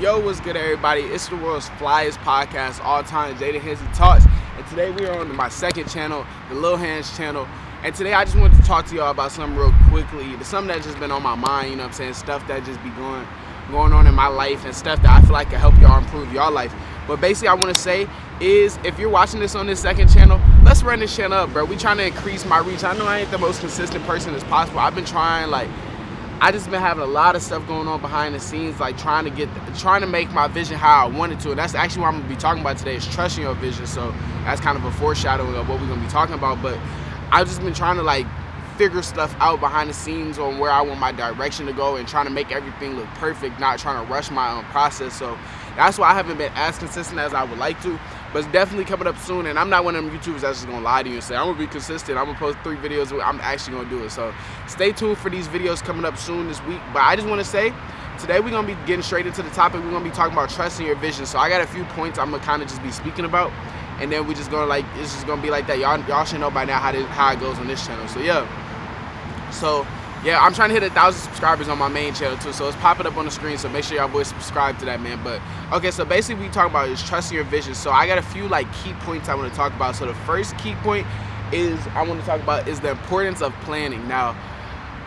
Yo, what's good, everybody? It's the world's flyest podcast all time, Jada Hensy Talks. And today we are on my second channel, the Lil Hands channel. And today I just wanted to talk to y'all about something real quickly. It's something that's just been on my mind, you know what I'm saying? Stuff that just be going on in my life and stuff that I feel like can help y'all improve y'all life. But basically I want to say is, if you're watching this on this second channel, let's run this channel up, bro. We trying to increase my reach. I know I ain't the most consistent person as possible. I've been trying, I just been having a lot of stuff going on behind the scenes, trying to make my vision how I wanted to. And that's actually what I'm gonna be talking about today, is trusting your vision. So that's kind of a foreshadowing of what we're gonna be talking about. But I've just been trying to figure stuff out behind the scenes on where I want my direction to go and trying to make everything look perfect, not trying to rush my own process. So that's why I haven't been as consistent as I would like to. But it's definitely coming up soon, and I'm not one of them YouTubers that's just gonna lie to you and say I'm gonna be consistent, I'm gonna post 3 videos, I'm actually gonna do it. So stay tuned for these videos coming up soon this week. But I just wanna say, today we're gonna be getting straight into the topic. We're gonna be talking about trusting your vision. So I got a few points I'm gonna kind of just be speaking about, and then we just gonna it's just gonna be like that. Y'all should know by now how it goes on this channel. So yeah, I'm trying to hit 1,000 subscribers on my main channel too, so it's popping up on the screen, so make sure y'all boys subscribe to that, man. But okay, so basically we talk about is trusting your vision. So I got a few key points I want to talk about. So the first key point is I want to talk about is the importance of planning. Now,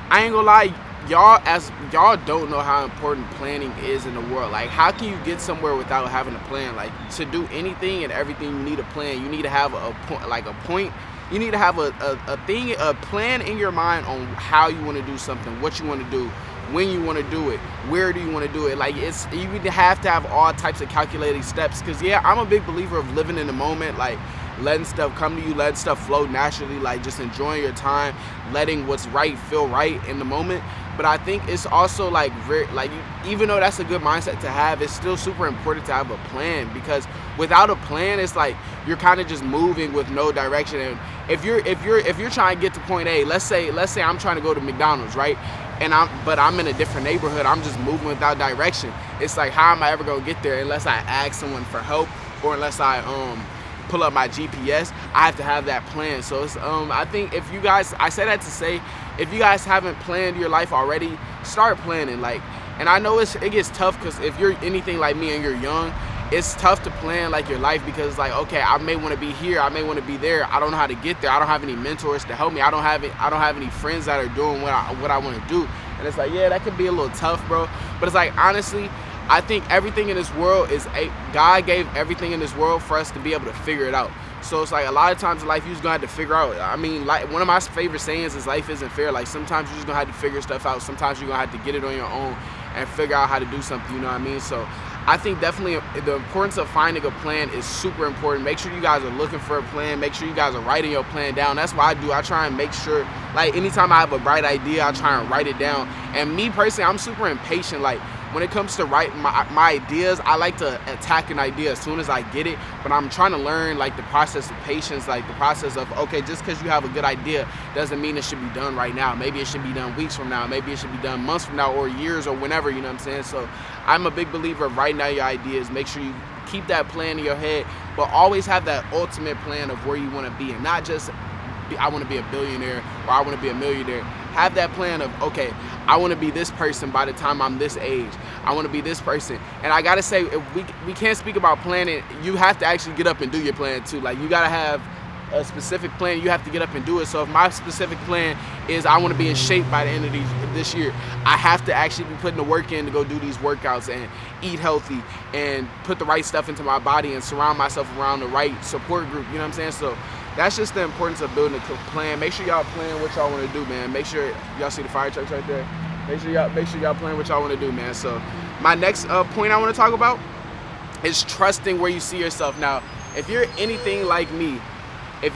I ain't gonna lie, y'all don't know how important planning is in the world. How can you get somewhere without having a plan? To do anything and everything, you need a plan. You need to have a point. You need to have a plan in your mind on how you want to do something, what you want to do, when you want to do it, where do you want to do it. You have to have all types of calculated steps. Because yeah, I'm a big believer of living in the moment, letting stuff come to you, letting stuff flow naturally, just enjoying your time, letting what's right feel right in the moment. But I think it's also even though that's a good mindset to have, it's still super important to have a plan, because without a plan, it's you're kind of just moving with no direction. And if you're trying to get to point A, let's say I'm trying to go to McDonald's, right? But I'm in a different neighborhood. I'm just moving without direction. It's how am I ever gonna get there unless I ask someone for help, or unless I pull up my GPS? I have to have that plan. So it's I think if you guys, I say that to say, if you guys haven't planned your life already, start planning. And I know it gets tough, because if you're anything like me and you're young, it's tough to plan your life, because okay, I may want to be here, I may want to be there, I don't know how to get there, I don't have any mentors to help me, I don't have any friends that are doing what I want to do. And it's yeah, that could be a little tough, bro. But it's honestly, I think everything in this world God gave everything in this world for us to be able to figure it out. So it's a lot of times in life, you're just gonna have to figure out. I mean, one of my favorite sayings is life isn't fair. Sometimes you're just gonna have to figure stuff out. Sometimes you're gonna have to get it on your own and figure out how to do something, you know what I mean? So I think definitely the importance of finding a plan is super important. Make sure you guys are looking for a plan. Make sure you guys are writing your plan down. That's what I do. I try and make sure, anytime I have a bright idea, I try and write it down. And me personally, I'm super impatient. When it comes to writing my ideas, I like to attack an idea as soon as I get it. But I'm trying to learn the process of patience, the process of, okay, just because you have a good idea doesn't mean it should be done right now. Maybe it should be done weeks from now. Maybe it should be done months from now, or years, or whenever, you know what I'm saying? So I'm a big believer of writing out your ideas. Make sure you keep that plan in your head, but always have that ultimate plan of where you want to be, and not just I want to be a billionaire or I want to be a millionaire. Have that plan of, okay, I want to be this person by the time I'm this age. I want to be this person. And I gotta say, if we can't speak about planning, you have to actually get up and do your plan too. You gotta have a specific plan. You have to get up and do it. So if my specific plan is I want to be in shape by the end of this year, I have to actually be putting the work in to go do these workouts and eat healthy and put the right stuff into my body and surround myself around the right support group, you know what I'm saying? So that's just the importance of building a plan. Make sure y'all plan what y'all want to do, man. Make sure y'all see the fire trucks right there. Make sure y'all plan what y'all want to do, man. So my next point I want to talk about is trusting where you see yourself. Now, if you're anything like me, I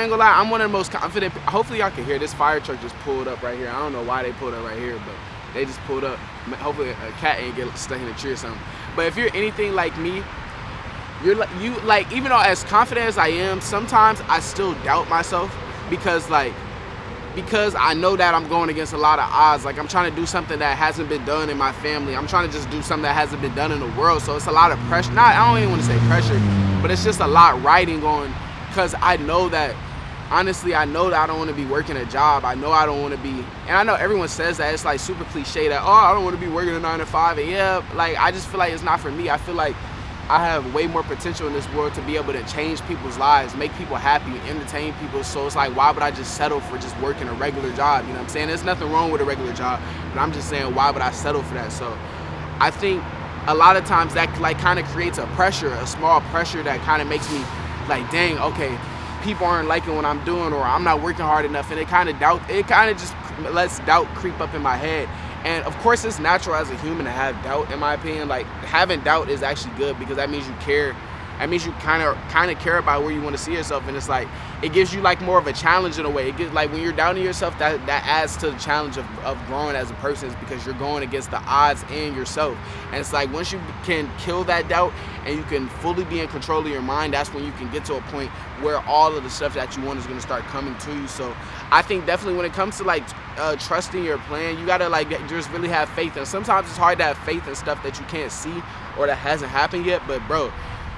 ain't gonna lie, I'm one of the most confident. Hopefully y'all can hear this fire truck just pulled up right here. I don't know why they pulled up right here, but they just pulled up. Hopefully a cat ain't get stuck in a tree or something. But if you're anything like me, even though as confident as I am, sometimes I still doubt myself, because I know that I'm going against a lot of odds. I'm trying to do something that hasn't been done in my family. I'm trying to just do something that hasn't been done in the world. So it's a lot of pressure. I don't even want to say pressure, but it's just a lot riding on, because I know that honestly, I know that I don't want to be working a job. I know I don't want to be, and I know everyone says that, it's like super cliche that, oh, I don't want to be working a 9 to 5. And yeah, like, I just feel like it's not for me. I feel like I have way more potential in this world to be able to change people's lives, make people happy, entertain people. So it's like, why would I just settle for just working a regular job? You know what I'm saying? There's nothing wrong with a regular job, but I'm just saying, why would I settle for that? So I think a lot of times that like kind of creates a pressure, a small pressure that kind of makes me like, dang, okay, people aren't liking what I'm doing, or I'm not working hard enough, and it kind of just lets doubt creep up in my head. And of course, it's natural as a human to have doubt, in my opinion. Like, having doubt is actually good, because that means you care. That means you kind of care about where you want to see yourself, and it's like, it gives you like more of a challenge in a way. It gives, like, when you're doubting yourself, that adds to the challenge of growing as a person, is because you're going against the odds in yourself. And it's like, once you can kill that doubt and you can fully be in control of your mind, that's when you can get to a point where all of the stuff that you want is going to start coming to you. So I think definitely when it comes to like trusting your plan, you gotta like just really have faith. And sometimes it's hard to have faith in stuff that you can't see or that hasn't happened yet. But bro,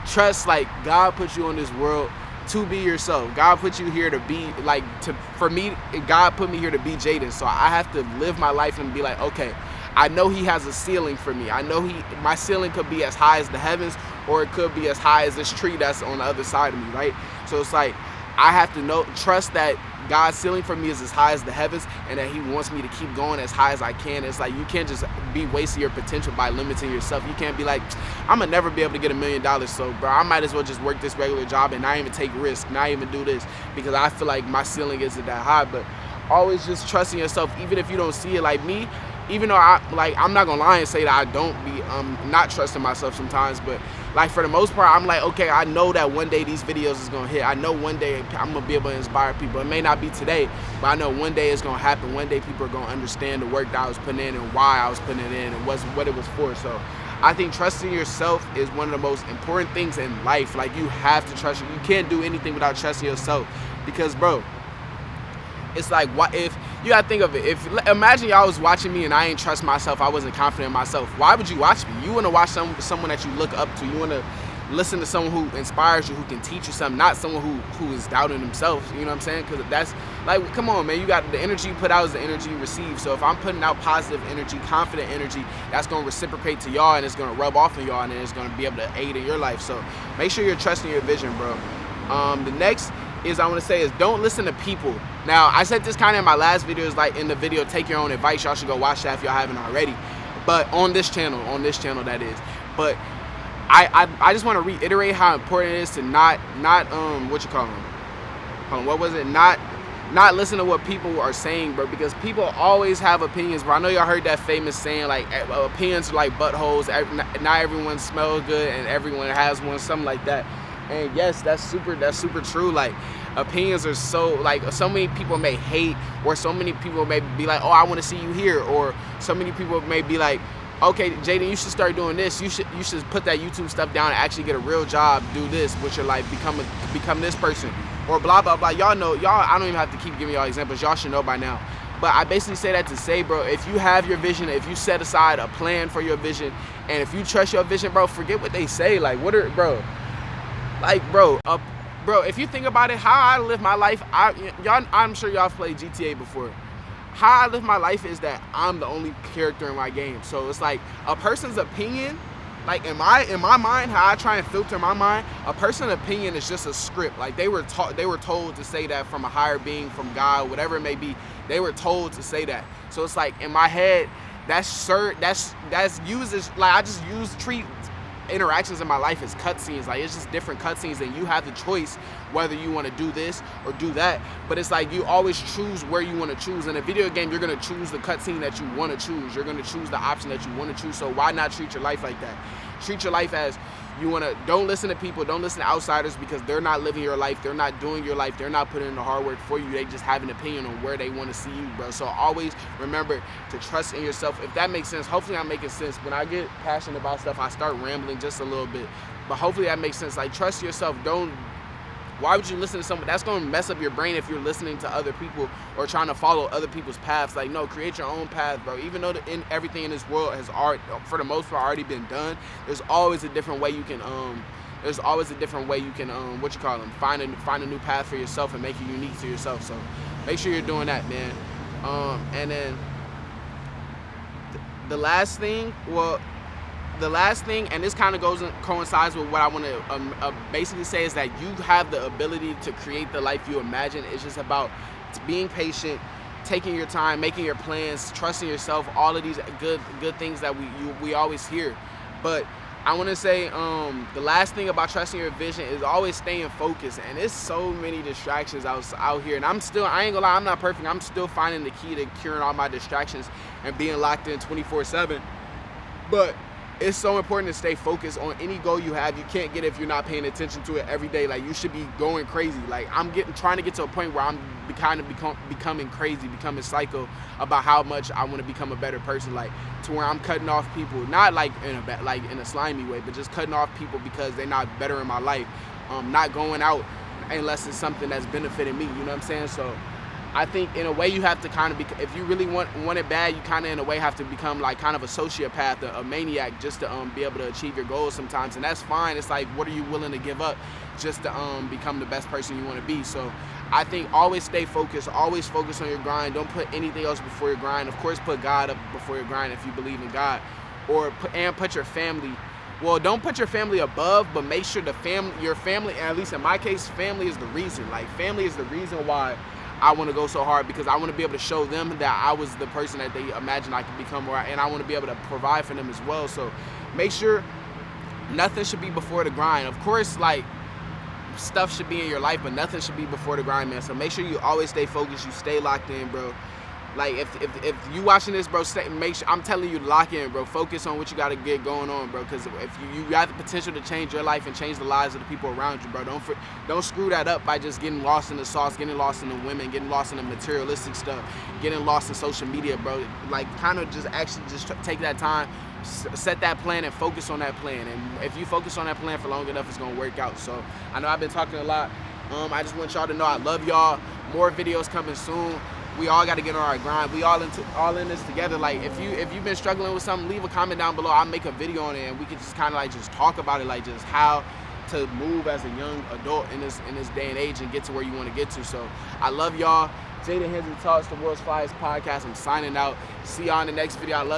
trust, like, God put you in this world to be yourself. God put you here to be like, for me, God put me here to be Jaden. So I have to live my life and be like, okay, I know he has a ceiling for me. I know my ceiling could be as high as the heavens, or it could be as high as this tree that's on the other side of me, right? So it's like, I have to trust that God's ceiling for me is as high as the heavens, and that he wants me to keep going as high as I can. It's like, you can't just be wasting your potential by limiting yourself. You can't be like, I'm gonna never be able to get $1 million, so bro, I might as well just work this regular job and not even take risks, not even do this, because I feel like my ceiling isn't that high. But always just trusting yourself, even if you don't see it. Like me, even though I'm not gonna lie and say that I don't be not trusting myself sometimes, but like, for the most part, I'm like, okay, I know that one day these videos is gonna hit. I know one day I'm gonna be able to inspire people. It may not be today, but I know one day it's gonna happen. One day people are gonna understand the work that I was putting in and why I was putting it in and what it was for. So I think trusting yourself is one of the most important things in life. Like, you have to trust you. You can't do anything without trusting yourself, because bro, it's like, what if you gotta think of it, imagine y'all was watching me and I ain't trust myself, I wasn't confident in myself, why would you watch me? You want to watch someone that you look up to. You want to listen to someone who inspires you, who can teach you something, not someone who is doubting themselves. You know what I'm saying? Because that's like, come on, man, you got the energy you put out is the energy you receive. So if I'm putting out positive energy, confident energy, that's going to reciprocate to y'all, and it's going to rub off on y'all, and then it's going to be able to aid in your life. So make sure you're trusting your vision, bro. The next is, I want to say, is don't listen to people. Now, I said this kind of in my last video, is like in the video, take your own advice. Y'all should go watch that if y'all haven't already. But on this channel that is. But I just want to reiterate how important it is to not listen to what people are saying, bro, because people always have opinions, bro. I know y'all heard that famous saying, like, opinions are like buttholes. Not everyone smells good and everyone has one, something like that. And yes, that's super true. Like, opinions are so many people may hate, or so many people may be like, oh, I want to see you here, or so many people may be like, okay, Jaden, you should start doing this. You should put that YouTube stuff down and actually get a real job. Do this with your life. Become this person, or blah blah blah. Y'all know. I don't even have to keep giving y'all examples. Y'all should know by now. But I basically say that to say, bro, if you have your vision, if you set aside a plan for your vision, and if you trust your vision, bro, forget what they say. Like, bro, if you think about it, how I live my life, I'm sure y'all have played GTA before. How I live my life is that I'm the only character in my game. So it's like, a person's opinion, like in my mind, how I try and filter my mind, a person's opinion is just a script. Like, they were told to say that from a higher being, from God, whatever it may be. They were told to say that. So it's like, in my head, that's used as, like, I just treat interactions in my life as cutscenes. Like, it's just different cutscenes, and you have the choice whether you want to do this or do that. But it's like, you always choose where you want to choose. In a video game, you're going to choose the cutscene that you want to choose. You're going to choose the option that you want to choose. So why not treat your life like that? Treat your life as you want to. Don't listen to people, don't listen to outsiders, because they're not living your life, they're not doing your life, they're not putting in the hard work for you. They just have an opinion on where they want to see you, bro. So always remember to trust in yourself. If that makes sense. Hopefully I'm making sense. When I get passionate about stuff, I start rambling just a little bit, but hopefully that makes sense. Like, trust yourself. Why would you listen to someone? That's going to mess up your brain if you're listening to other people or trying to follow other people's paths. Like, no, create your own path, bro. Even though everything in this world has for the most part already been done, there's always a different way you can there's always a different way you can find a new path for yourself and make it unique to yourself. So make sure you're doing that, man. And then the last thing, and this kind of coincides with what I want to basically say, is that you have the ability to create the life you imagine. It's just about being patient, taking your time, making your plans, trusting yourself, all of these good things that we always hear. But I want to say the last thing about trusting your vision is always staying focused. And there's so many distractions out here, and I ain't gonna lie, I'm not perfect. I'm still finding the key to curing all my distractions and being locked in 24/7. But it's so important to stay focused on any goal you have. You can't get it if you're not paying attention to it every day. Like, you should be going crazy. Like, I'm trying to get to a point where I'm becoming crazy, becoming psycho about how much I want to become a better person. Like, to where I'm cutting off people, not like in a slimy way, but just cutting off people because they're not better in my life. Not going out unless it's something that's benefiting me. You know what I'm saying? So I think in a way you have to kind of if you really want it bad, you kind of in a way have to become like kind of a sociopath, a maniac, just to be able to achieve your goals sometimes. And that's fine. It's like, what are you willing to give up just to become the best person you want to be? So I think always stay focused, always focus on your grind. Don't put anything else before your grind. Of course, put God up before your grind if you believe in God, and put your family. Well, don't put your family above, but make sure your family, at least in my case, family is the reason. Like, family is the reason why I want to go so hard, because I want to be able to show them that I was the person that they imagined I could become, and I want to be able to provide for them as well. So make sure nothing should be before the grind. Of course, like, stuff should be in your life, but nothing should be before the grind, man. So make sure you always stay focused, you stay locked in, bro. Like, if you watching this, bro, make sure, I'm telling you to lock in, bro. Focus on what you got to get going on, bro, because if you got the potential to change your life and change the lives of the people around you, bro. Don't screw that up by just getting lost in the sauce, getting lost in the women, getting lost in the materialistic stuff, getting lost in social media, bro. Like, kind of just actually just take that time, set that plan, and focus on that plan. And if you focus on that plan for long enough, it's gonna work out. So I know I've been talking a lot. I just want y'all to know I love y'all. More videos coming soon. We all got to get on our grind. We all in this together. Like, if you've been struggling with something, leave a comment down below. I'll make a video on it, and we can just kind of like just talk about it, like just how to move as a young adult in this day and age and get to where you want to get to. So I love y'all. Jada Hensley Talks, the world's flyest podcast. I'm signing out. See y'all in the next video. I love